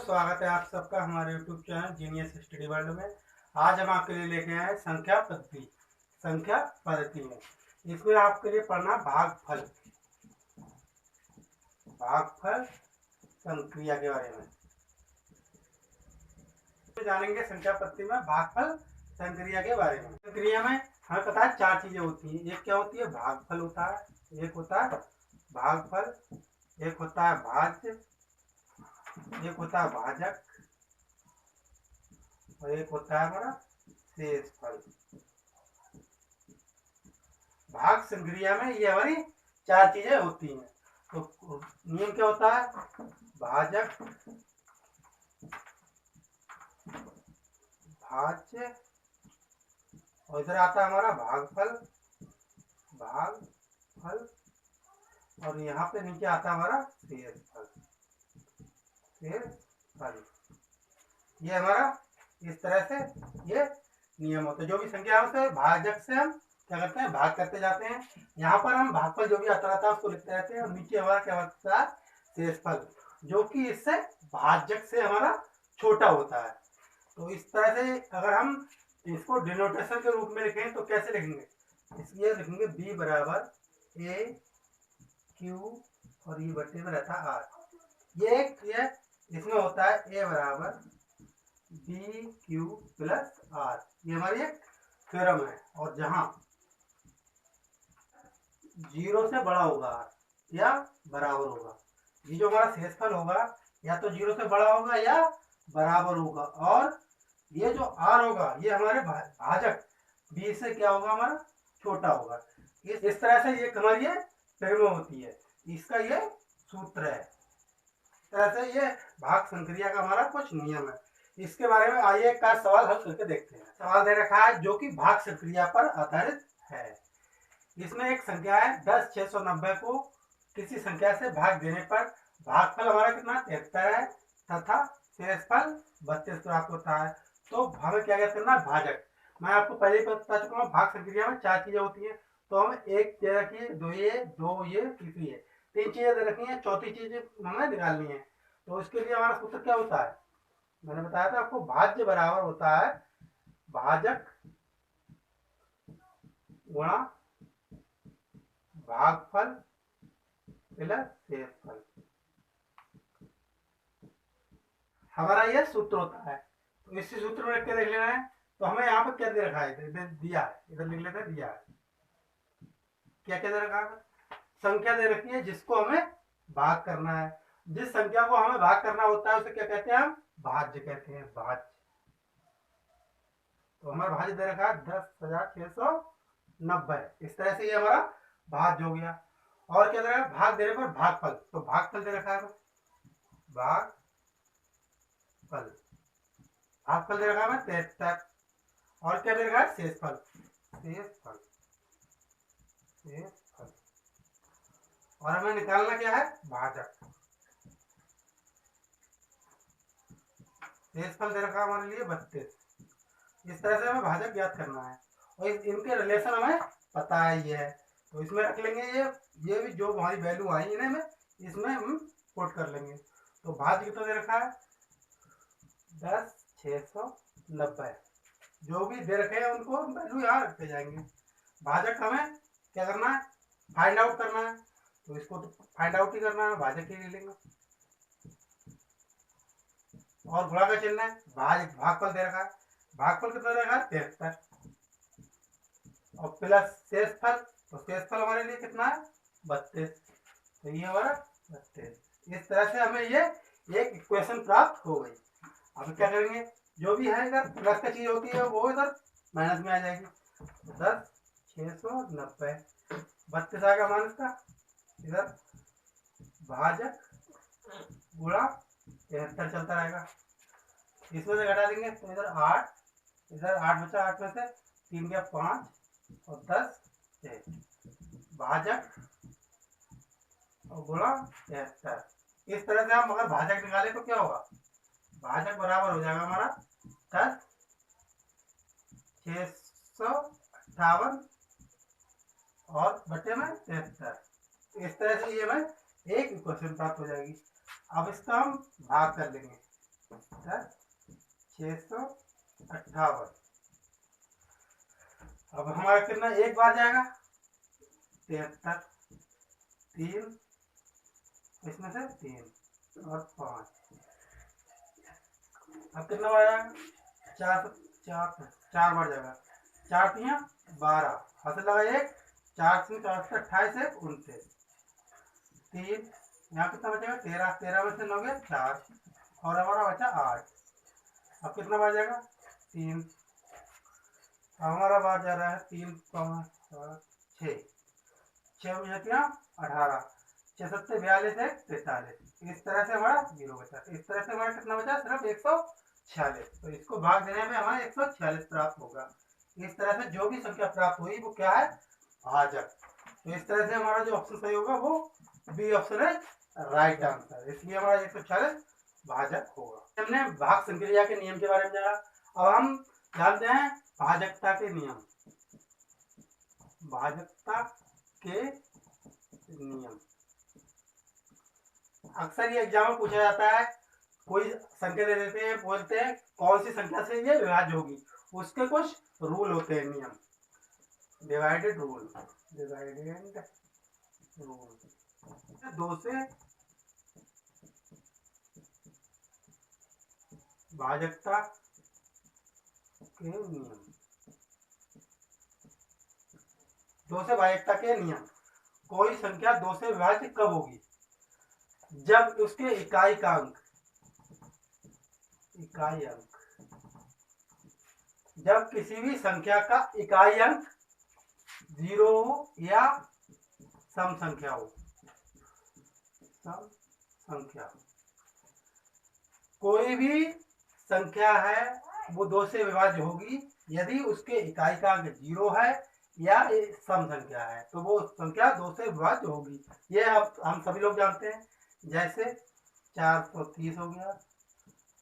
स्वागत है आप सबका हमारे YouTube channel genius study world में। आज हम आपके लिए लेके आए हैं संख्या पद्धति में। इसमें आपके लिए पढ़ना भागफल संक्रिया के बारे में जानेंगे। संख्या पद्धति में भागफल संक्रिया के बारे में। संक्रिया में हमें पता है चार चीजें होती हैं। एक क्या होती है? भागफल होता है, एक होता है भागफल, एक होता है भाज्य, एक होता है भाजक और एक होता है हमारा शेषफल। भाग संक्रिया में ये हमारी चार चीजें होती हैं। तो नियम क्या होता है? भाजक, भाज्य और इधर आता है हमारा भागफल और यहाँ पे नीचे आता है हमारा शेषफल। ये हमारा इस तरह से ये नियम होता है। जो भी संख्या होता है भाजक से हम क्या करते हैं? भाग करते जाते हैं। यहाँ पर हम भागफल जो भी आता रहता है उसको लिखते रहते हैं और नीचे हमारा क्या होता है? शेषफल, जो कि इससे भाजक से हमारा छोटा होता है। तो इस तरह से अगर हम इसको डिनोटेशन के रूप में लिखें तो कैसे लिखेंगे? इसलिए लिखेंगे b बराबर a q और ये बट्टे में रहता है r। ये इसमें होता है a बराबर बी क्यू प्लस आर। ये हमारी एक थ्योरम है। और जहां 0 से बड़ा होगा या बराबर होगा, ये जो हमारा शेषफल होगा या तो 0 से बड़ा होगा या बराबर होगा, और ये जो आर होगा ये हमारे भाजक बी से क्या होगा? हमारा छोटा होगा। इस तरह से ये हमारी ये थ्योरम होती है। इसका ये सूत्र है। इस तरह से ये भाग संक्रिया का हमारा कुछ नियम है। इसके बारे में आइए एक का सवाल हल करके देखते हैं। सवाल दे रखा है जो कि भाग संक्रिया पर आधारित है। इसमें एक संख्या है 10,690 को किसी संख्या से भाग देने पर भागफल हमारा कितना? 73 है तथा शेषफल 32 प्राप्त होता है। तो हमें क्या करना है? भाजक। मैं आपको पहले ही बता चुका हूँ भाग संक्रिया में चार चीजें होती है। तो हमें एक दे रखी है, दो ये तीसरी है, तीन चीजें दे रखी है, चौथी चीज हमें निकालनी है। तो इसके लिए हमारा सूत्र क्या होता है? मैंने बताया था आपको, भाज्य बराबर होता है भाजक गुणा भागफल प्लस शेषफल। हमारा यह सूत्र होता है। तो इसी सूत्र में रख के देख लेना है। तो हमें यहाँ पर क्या दे रखा है? इधर दिया है, इधर लिख लेते हैं दिया है। क्या क्या दे रखा है? संख्या दे रखी है जिसको हमें भाग करना है। जिस संख्या को हमें भाग करना होता है उसे क्या कहते हैं? हम भाज्य कहते हैं, भाज्य। तो हमारा भाज्य दे रखा है 10,690। इस तरह से ये हमारा भाज्य हो गया। और क्या दे रखा है? भाग देने पर भागफल। तो भागफल दे रखा है भागफल दे रखा है 73। और क्या दे रखा है? शेषफल। और हमें निकालना क्या है? भाजक। शेषफल दे रखा है हमारे लिए 32। इस तरह से हमें भाजक ज्ञात करना है और इनके रिलेशन हमें पता है ये है। तो इसमें रख लेंगे ये भी जो हमारी वैल्यू आई इन्हें में इसमें हम पुट कर लेंगे। तो भाज्य कितना दे रखा है? 10,690। जो भी दे रखे हैं उनको वैल्यू यहाँ रखते जाएंगे। भाजक हमें क्या करना है? फाइंड आउट करना है। तो इसको तो फाइंड आउट ही करना है, भाजक ही ले लेंगे। और गुणा का चिन्ह है, भागफल दे रखा है। भागफल कितना दे रखा है? 73। और प्लस शेषफल, तो शेषफल हमारे लिए कितना है? 32। तो ये हमारा 32। इस तरह से हमें ये एक इक्वेशन प्राप्त हो गई। अब क्या करेंगे? जो भी है इधर प्लस का चीज होती है वो इधर माइनस में आ जाएगी। तो 10,690 32 आएगा माइनस का। इधर भाजक गुणा 73 चलता रहेगा। इसमें से घटा देंगे तो इधर 8 बचा। 8 में से 3 गया 5 और 10 6। भाजक और गुणा 73। इस तरह से हम अगर भाजक निकाले तो क्या होगा? भाजक बराबर हो जाएगा हमारा 10,658 और बटे में 73। इस तरह से ये हमें एक इक्वेशन प्राप्त हो जाएगी। अब इसका हम भाग कर लेंगे। 658। अब हमारा कितना एक बार जाएगा 73, 3 इसमें से 3 और 5। अब कितना बार जाएगा 4 बार जाएगा 4 3 12 हाथ लगा 1 4 3 4 28 1 29 3 यहाँ कितना बचेगा 13 13 में से 9 गया 4 और हमारा बचा 8। अब कितना बार जाएगा 3। हमारा बार जा रहा है 3 5 6 6 में 18 6 7 42 1 43। इस तरह से हमारा 0 बचा। इस तरह से हमारा कितना बचा सिर्फ 146। तो इसको भाग देने में हमारा 146 प्राप्त होगा। इस तरह से जो भी संख्या प्राप्त हुई वो क्या है भाजक। तो इस तरह से हमारा जो ऑप्शन सही होगा वो बी ऑप्शन है राइट आंसर। इसलिए हमारा 146 भाजक होगा। हमने भाग संक्रिया के नियम के बारे में जाना। अब हम जानते हैं भाजकता के नियम। भाजकता के नियम अक्सर ये एग्जाम में पूछा जाता है। कोई संख्या दे देते हैं, बोलते हैं कौन सी संख्या से ये विभाज्य होगी, उसके कुछ रूल होते हैं, नियम, डिवाइडेड रूल। डिवाइडेड रूल 2 से भाजकता के नियम। 2 से भाजकता के नियम। कोई संख्या 2 से विभाज्य कब होगी? जब उसके इकाई का अंक जब किसी भी संख्या का इकाई अंक 0 हो या सम संख्या हो। सम संख्या कोई भी संख्या है वो 2 से विभाज्य होगी यदि उसके इकाई का अंक 0 है या सम संख्या है, तो वो संख्या 2 से विभाज्य होगी। ये अब हम सभी लोग जानते हैं। जैसे 430 हो गया,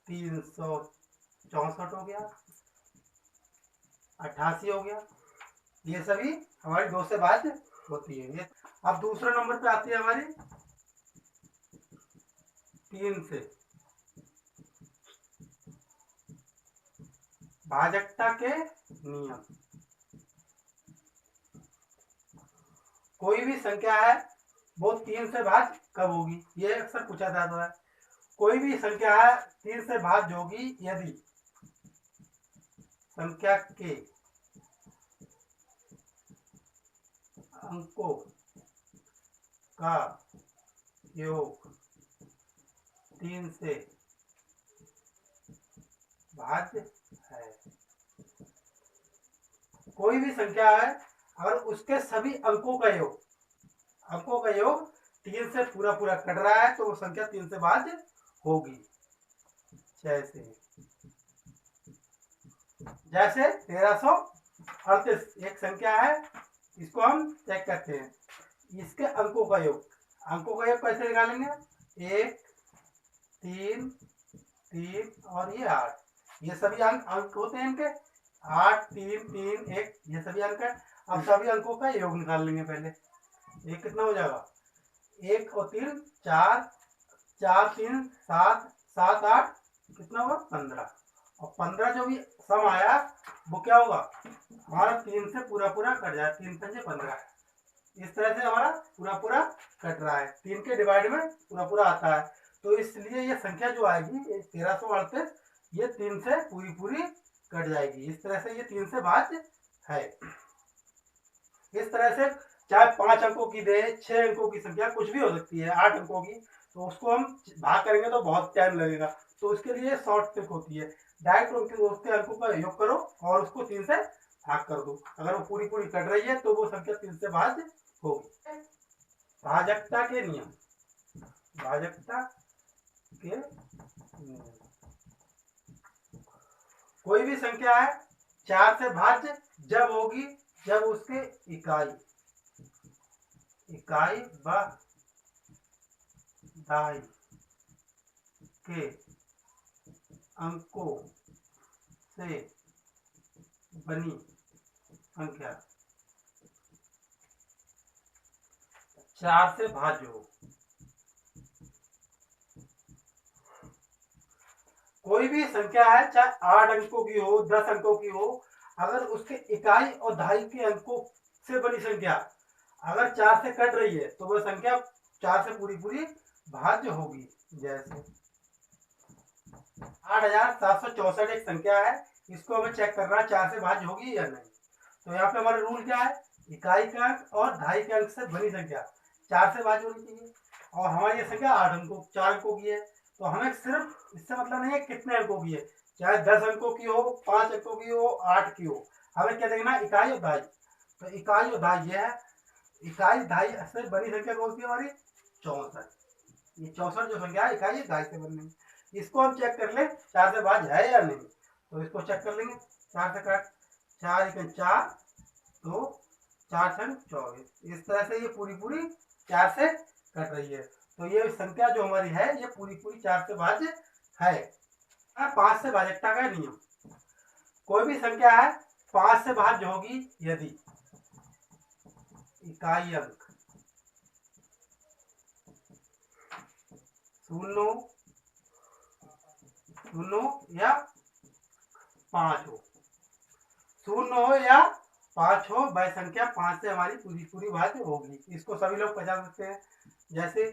364 हो गया, 88 हो गया, ये सभी हमारी 2 से भाज्य होती है। ये अब दूसरे नंबर पे आती है हमारी 3 से भाजकता के नियम। कोई भी संख्या है वो 3 से भाज्य कब होगी, ये अक्सर पूछा जाता है। कोई भी संख्या है 3 से भाज्य होगी यदि संख्या के अंकों का योग 3 से भाज्य है। कोई भी संख्या है और उसके सभी अंकों का योग 3 से पूरा कट रहा है तो वो संख्या 3 से भाज्य होगी। जैसे 1338 एक संख्या है, इसको हम चेक करते हैं। इसके अंकों का योग कैसे निकालेंगे? 1 3 3 और ये 8, ये सभी अंक होते हैं इनके। 8 3 3 1 ये सभी अंक है। अब सभी अंकों का योग निकाल लेंगे पहले। ये कितना हो जाएगा? 1 और 3 4 4 3 7 7 8 कितना होगा? 15। और 15 जो भी सम आया वो क्या होगा? हमारा 3 से पूरा कट जाए। 3 5 15। इस तरह से हमारा पूरा कट रहा है। 3 के डिवाइड में पूरा आता है। तो इसलिए ये संख्या जो आएगी 1338 ये 3 से पूरी कट जाएगी। इस तरह से ये 3 से भाज्य है। इस तरह से चाहे 5 अंकों की दे, 6 अंकों की संख्या कुछ भी हो सकती है, 8 अंकों की, तो उसको हम भाग करेंगे तो बहुत टाइम लगेगा। तो उसके लिए शॉर्ट ट्रिक होती है, डायरेक्ट उसके अंकों का योग करो और उसको 3 से भाग कर दो। अगर वो पूरी कट रही है तो वो संख्या 3 से भाज्य होगी। भाजकता के नियम। भाजकता के नियम। कोई भी संख्या है 4 से भाज्य जब होगी जब उसके इकाई व दहाई के अंकों से बनी संख्या 4 से भाज्य हो। कोई भी संख्या है, चाहे 8 अंकों की हो, 10 अंकों की हो, अगर उसके इकाई और दहाई के अंकों से बनी संख्या अगर 4 से कट रही है तो वह संख्या 4 से पूरी पूरी भाज्य होगी। जैसे 8764 एक संख्या है, इसको हमें चेक करना है 4 से भाज्य होगी या नहीं। तो यहाँ पे हमारा रूल क्या है, इकाई के अंक और दहाई के अंक से बनी संख्या 4 से भाज्य होनी चाहिए। और हमारी ये संख्या 4 अंकों की है, तो हमें सिर्फ इससे मतलब नहीं है कितने अंकों की है, चाहे 10 अंकों की हो, 5 अंकों की हो, 8 की हो, हमें क्या देखना, इकाई और दहाई। तो इकाई और दहाई ये है, इकाई दहाई से बनी संख्या कौन सी हमारी, 64। ये 64 जो संख्या है इकाई दहाई से बनी, इसको हम चेक कर ले 4 से भाज्य है या नहीं। तो इसको चेक कर लेंगे, 4 से काट, 4 × 4 तो 4 × 24, इस तरह से ये पूरी पूरी 4 से कट रही है। तो ये संख्या जो हमारी है ये पूरी पूरी 4 से भाज्य है। 5 से भाजकता का नियम, कोई भी संख्या है 5 से भाज्य होगी यदि इकाई अंक 0, 0 या 5 हो, 0 हो या 5 हो, वह संख्या 5 से हमारी पूरी पूरी भाज्य होगी। इसको सभी लोग पहचान सकते हैं, जैसे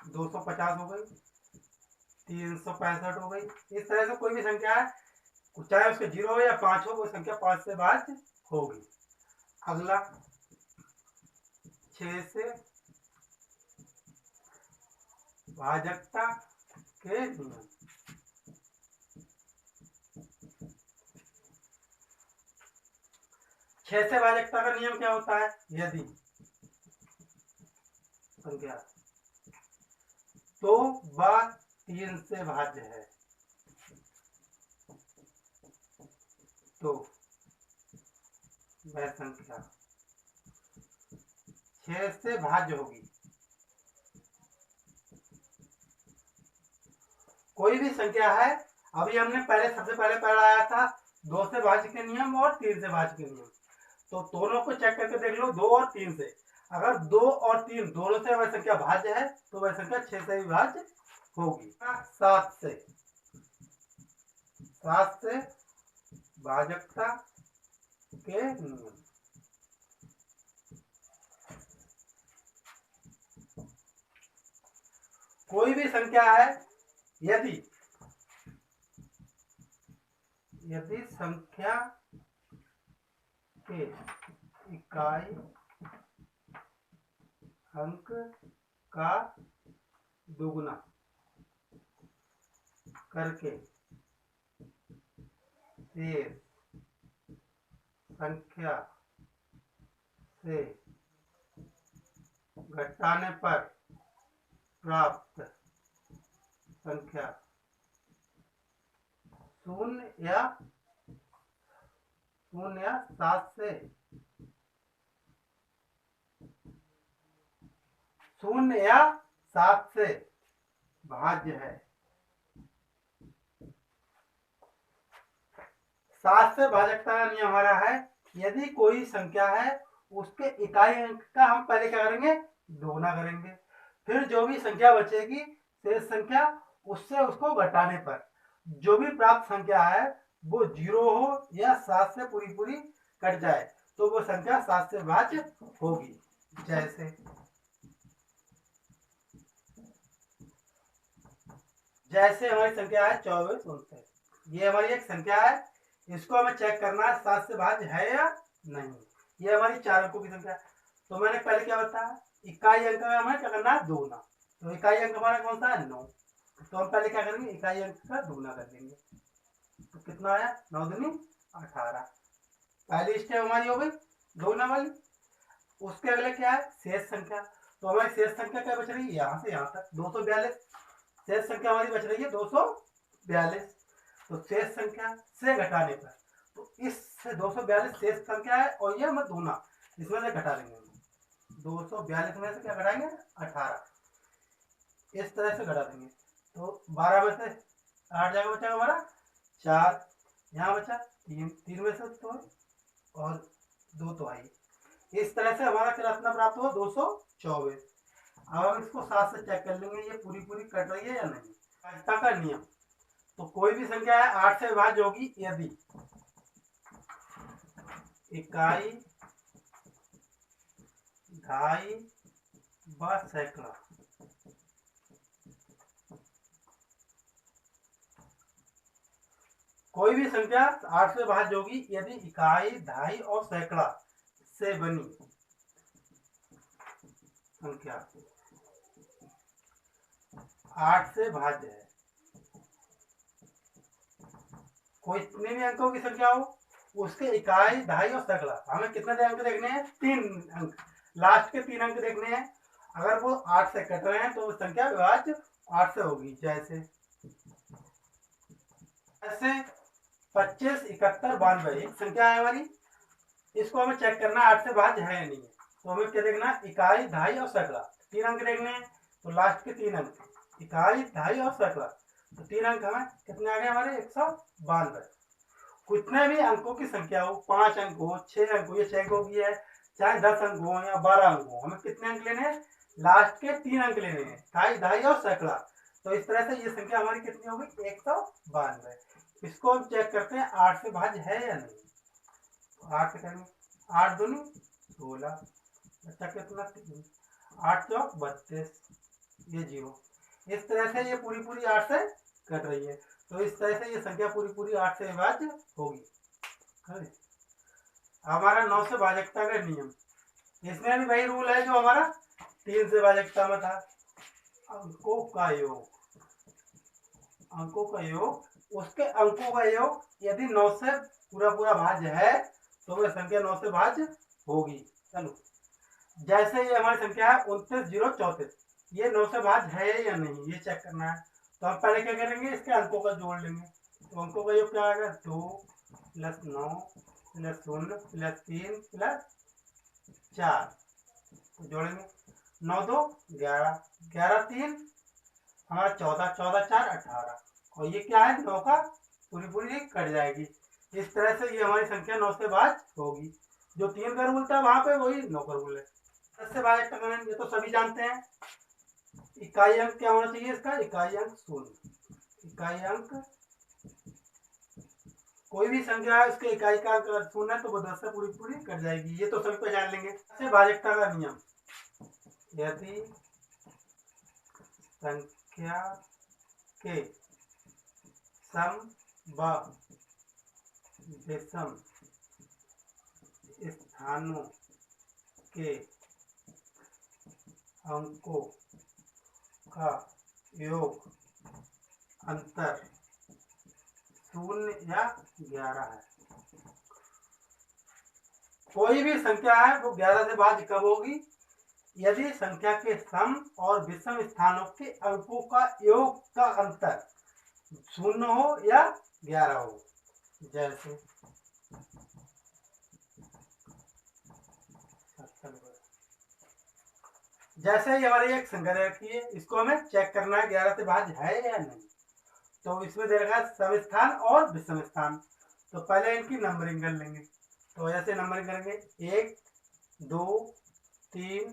250 हो गई, 365 हो गई। इस तरह से कोई भी संख्या है, चाहे उसके 0 हो या 5 हो, वो संख्या 5 से भाज्य होगी। अगला 6 से भाजकता के नियम, 6 से भाजकता का नियम क्या होता है, यदि संख्या 2 व 3 से भाज्य है तो वह संख्या 6 से भाज्य होगी। कोई भी संख्या है, अभी हमने सबसे पहले पढ़ाया था 2 से भाज्य के नियम और 3 से भाज्य के नियम, तो दोनों को चेक करके देख लो, 2 और 3 से। अगर 2 और 3 दोनों से वह संख्या भाज्य है तो वह संख्या 6 से भी भाज्य होगी। 7 से भाजकता के नियम, कोई भी संख्या है, यदि संख्या के इकाई अंक का दुगुना करके शेष संख्या से घटाने पर प्राप्त संख्या 0 या 7 से 0 या 7 से भाज्य है। 7 से भाजकता का नियम हमारा है, यदि कोई संख्या है उसके इकाई अंक का हम पहले क्या करेंगे, दोगुना करेंगे, फिर जो भी संख्या बचेगी शेष संख्या उससे उसको घटाने पर जो भी प्राप्त संख्या है वो 0 हो या 7 से पूरी पूरी कट जाए तो वो संख्या 7 से भाज्य होगी। जैसे हमारी संख्या है 24, ये हमारी एक संख्या है, इसको हमें चेक करना है 7 से भाज्य है या नहीं। ये हमारी 4 अंकों की संख्या, तो मैंने पहले क्या बताया, इकाई अंक में हमें क्या करना है, दोगुना। तो इकाई अंक हमारा कौन सा है, 9, तो हम पहले क्या करेंगे, इकाई अंक का दोगुना कर देंगे, तो कितना आया, 9 दूनी 18। पहली स्टेप हमारी हो गई दोगुना वाली। उसके अगले क्या है, शेष संख्या, तो हमारी शेष संख्या क्या बच रही है, यहाँ से यहाँ तक 242, शेष संख्या हमारी बच रही है 242। तो शेष संख्या से घटाने पर, तो इस 242 शेष संख्या है और ये हम दोगुना, इसमें से घटा देंगे, 242 में से क्या घटाएंगे, 18, इस तरह से घटा देंगे। तो 12 में से 8 जाएगा, बचा हमारा 4, यहाँ बचा 3 में से तो और 2 तो आई, इस तरह से हमारा कितना प्राप्त हुआ, 224। अब हम इसको 7 से चेक कर लेंगे ये पूरी पूरी कट रही है या नहीं। भाजकता का नियम, तो कोई भी संख्या है 8 से विभाज्य होगी यदि इकाई, ढाई व सैकड़ा। कोई भी संख्या 8 से विभाज्य होगी यदि इकाई, ढाई और सैकड़ा से बनी संख्या 8 से भाज्य है। कोई इतने भी अंकों की संख्या हो, उसके इकाई, ढाई और सैकड़ा, हमें कितने अंक देखने हैं? 3 अंक, लास्ट के 3 अंक देखने हैं। अगर वो 8 से कट रहे हैं तो संख्या विभाज्य 8 से होगी। जैसे 25, 71, 92 एक संख्या है हमारी, इसको हमें चेक करना 8 से भाज्य है या नहीं है। तो हमें क्या देखना? इकाई, ढाई और सैकड़ा, 3 अंक देखने हैं। तो लास्ट के 3 अंक इकाई, ढाई और सैकड़ा, तो 3 अंक हमें कितने आ गए हमारे? 192। कितने भी अंकों की संख्या हो, 5 अंक हो, 6 अंक हो, ये 6 अंकों की है, चाहे 10 अंक हो या 12 अंक हो, हमें कितने अंक लेने हैं? लास्ट के 3 अंक लेने हैं, इकाई, ढाई और सैकड़ा। तो इस तरह से ये संख्या हमारी कितनी होगी? 192। इसको हम चेक करते हैं 8 से भाज्य है या नहीं। तो 8 से करेंगे, 8 दूनी 16, अच्छा कितना? 8 चौक 32, ये 0। इस तरह से ये पूरी पूरी 8 से कट रही है। तो इस तरह से ये संख्या पूरी पूरी 8 से विभाज्य होगी। हमारा 9 से भाजकता का नियम, इसमें भी वही रूल है जो हमारा 3 से भाजकता में था। अंकों का योग, अंकों का योग, उसके अंकों का योग यदि 9 से पूरा पूरा भाज्य है तो वह संख्या 9 से भाज्य होगी। चलो, जैसे ये हमारी संख्या है 29,034, ये 9 से भाज्य है या नहीं, ये चेक करना है। तो हम पहले क्या करेंगे? इसके अंकों का जोड़ लेंगे। तो अंकों का योग क्या आएगा? 2 + 9 + 0 + 3 + 4, तो जोड़ेंगे 9 2 11, 11 3 हमारा 14, 14 4 18, और ये क्या है? 9 का पूरी पूरी कट जाएगी। इस तरह से ये हमारी संख्या 9 से भाज्य होगी। जो 3 का रूल था वहां पे वही 9 का रूल है। 10 से भाज्य करें, ये तो सभी जानते हैं। इकाई अंक क्या होना चाहिए इसका? इकाई अंक 0। इकाई अंक, कोई भी संख्या है उसके इकाई का अंक अगर 0 है तो वो 10 से पूरी पूरी कट जाएगी। ये तो सभी को जान लेंगे। से भाजकता का नियम, यदि संख्या के सम व विषम स्थानों के अंकों का योग अंतर 0 या 11 है। कोई भी संख्या है वो 11 से भाज्य कब होगी? यदि संख्या के सम और विषम स्थानों के अंकों का योग का अंतर 0 हो या 11 हो। जैसे जैसे ही हमारी एक संख्या रखी है, इसको हमें चेक करना है 11 से भाज्य है या नहीं। तो इसमें दे रखा है सम स्थान और विषम स्थान। तो पहले इनकी नंबरिंग कर लेंगे। तो ऐसे नंबरिंग करेंगे 1 2 3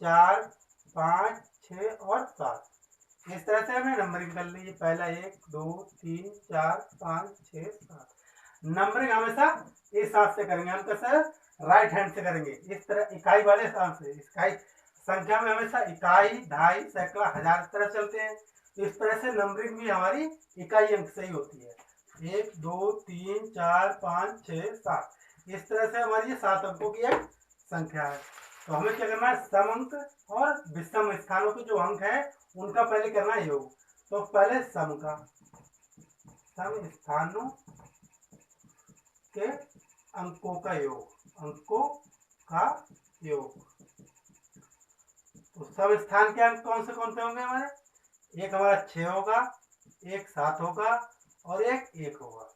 4 5 6 और 7। इस तरह से हमने नंबरिंग कर ली। पहला 1 2 3 4 5 6 7। नंबरिंग हमेशा इस हिसाब से करेंगे, हम कैसे? राइट हैंड से करेंगे, इस तरह इकाई वाले हिसाब से। इकाई संख्या में हमेशा इकाई, ढाई, सैकड़ा, हजार इस तरह चलते हैं। इस तरह से नंबरिंग भी हमारी इकाई अंक से ही होती है। 1 2 3 4 5 6 7, इस तरह से हमारी ये 7 अंकों की एक संख्या है। तो हमें क्या करना है? सम अंक और विषम स्थानों के जो अंक है उनका पहले करना है योग। तो पहले सम का, सम स्थानों के अंकों का योग, अंकों का योग। तो सम स्थान के अंक कौन से होंगे हमारे? एक हमारा 6 होगा, एक 7 होगा और एक 1 होगा।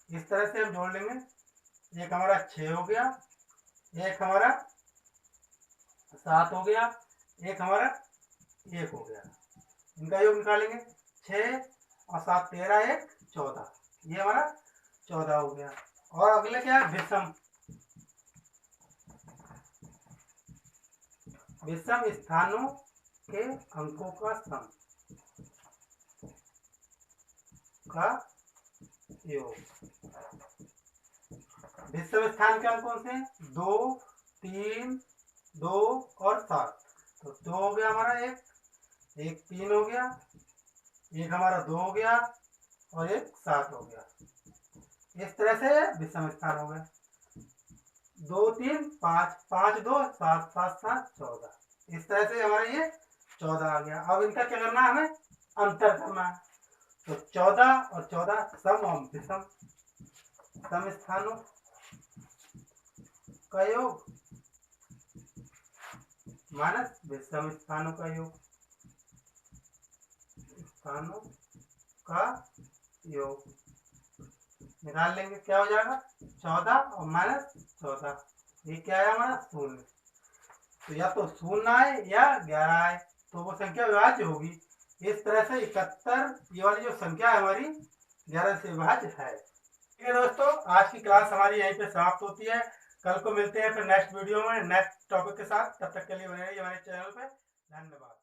इस तरह से हम जोड़ लेंगे। एक हमारा 6 हो गया, एक हमारा 7 हो गया, एक हमारा 1 हो गया। इनका योग निकालेंगे। 6 और 7 13, 1 14, ये हमारा 14 हो गया। और अगले क्या है? विषम, विषम स्थानों के अंकों का सम। का योग। विषम स्थान के अंक कौन से? 2, 3, 2 और 7। तो 2 हो गया हमारा, एक 3 हो गया, एक हमारा 2 हो गया और एक 7 हो गया। इस तरह से विषम स्थान हो गए। 2, 3, 5, 5, 2, 7, 7, 7, 14। इस तरह से हमारा ये 14 आ गया। अब इनका क्या करना है, हमें अंतर करना है। तो 14 और 14 सम और विषम, सम स्थानों का योग माइनस विषम स्थानों का योग, स्थानों का योग निकाल लेंगे। क्या हो जाएगा? 14 और माइनस 14, ये क्या है हमारा? 0। तो या तो 0 आए या 11 आए, तो वो संख्या विभाज्य होगी। इस तरह से 71 ये वाली जो संख्या है हमारी 11 से विभाज्य है। ठीक है दोस्तों, आज की क्लास हमारी यहीं पे समाप्त होती है। कल को मिलते हैं फिर नेक्स्ट वीडियो में नेक्स्ट टॉपिक के साथ। तब तक के लिए बने रहिए हमारे चैनल पे। धन्यवाद।